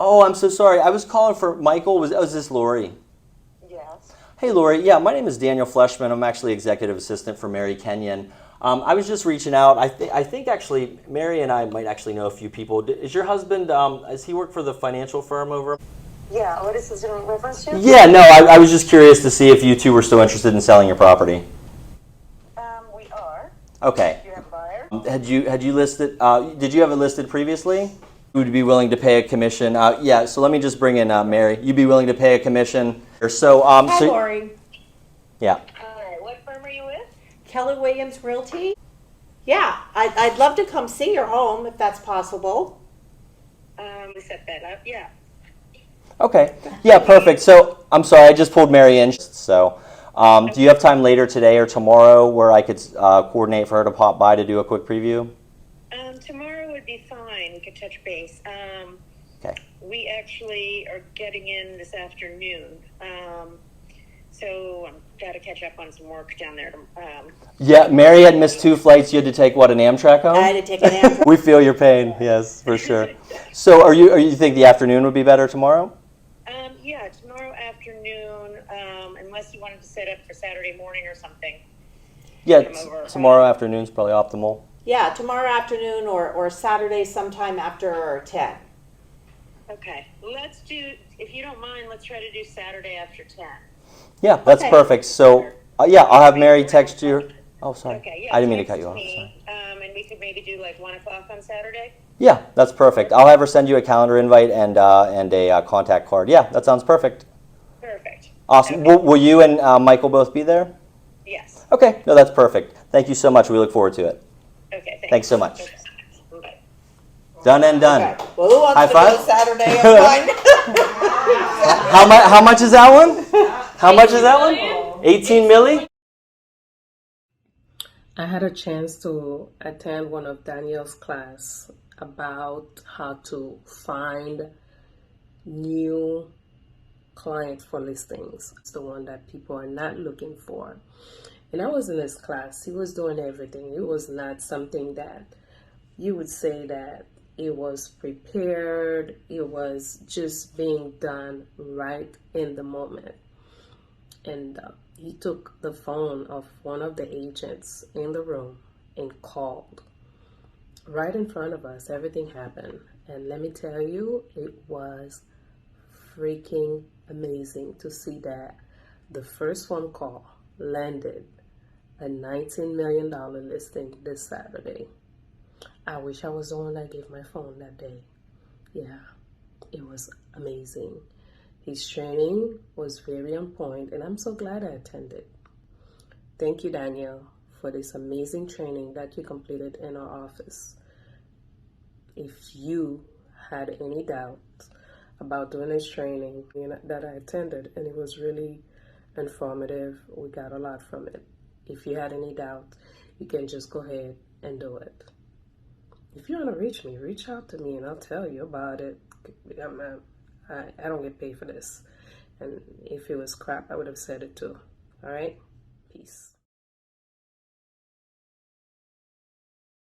Oh, I'm so sorry. I was calling for Michael. Was this Lori? Yes. Hey, Lori. Yeah, my name is Daniel Fleshman. I'm actually executive assistant for Mary Kenyon. I was just reaching out. I think actually Mary and I might actually know a few people. Is your husband, does he work for the financial firm over? Yeah, what is this in reference to? Yeah, no, I was just curious to see if you two were still interested in selling your property. We are. Okay. Do you have a buyer? Had you listed, did you have it listed previously? Would you be willing to pay a commission? Yeah, so let me just bring in Mary. You'd be willing to pay a commission? Hi, Lori. Yeah. All right, what firm are you with? Keller Williams Realty. Yeah, I'd love to come see your home if that's possible. We set that up, yeah. Okay. Yeah, perfect. So I'm sorry, I just pulled Mary in. So do you have time later today or tomorrow where I could coordinate for her to pop by to do a quick preview? Tomorrow would be fine. We could touch base. Okay. We actually are getting in this afternoon. So I've got to catch up on some work down there. Yeah, Mary had missed 2 flights. You had to take what, an Amtrak home? I had to take an Amtrak. We feel your pain. Yes, for sure. So are you think the afternoon would be better tomorrow? Yeah, tomorrow afternoon, unless you wanted to set up for Saturday morning or something. Yeah, Come over. tomorrow afternoon's probably optimal. Yeah, tomorrow afternoon or Saturday sometime after 10. Okay, let's do, if you don't mind, let's try to do Saturday after 10. Yeah, that's Okay. perfect. So yeah, I'll have Mary text you. Oh, sorry. Okay, yeah. I didn't mean to cut text you off. me, Sorry. and we could maybe do like 1 o'clock on Saturday. Yeah, that's perfect. I'll have her send you a calendar invite and a contact card. Yeah, that sounds perfect. Perfect. Awesome. Okay. Will you and Michael both be there? Yes. Okay. No, that's perfect. Thank you so much. We look forward to it. Okay, Thanks so much. Okay. Bye. Done and done. Okay. Well, who wants High to five? go Saturday and fine? How much is that one? How much is that one? 18 milli? I had a chance to attend one of Daniel's class about how to find new clients for listings. It's the one that people are not looking for. And I was in his class. He was doing everything. It was not something that you would say that it was prepared. It was just being done right in the moment. And he took the phone of one of the agents in the room and called right in front of us. Everything happened. And let me tell you, it was freaking amazing to see that the first phone call landed a $19 million listing this Saturday. I wish I was the one that gave my phone that day. Yeah, it was amazing. His training was very on point, and I'm so glad I attended. Thank you, Daniel, for this amazing training that you completed in our office. If you had any doubt about doing this training that I attended, and it was really informative, we got a lot from it. If you had any doubt, you can just go ahead and do it. If you want to reach me, reach out to me and I'll tell you about it. I don't get paid for this. And if it was crap, I would have said it too. All right? Peace.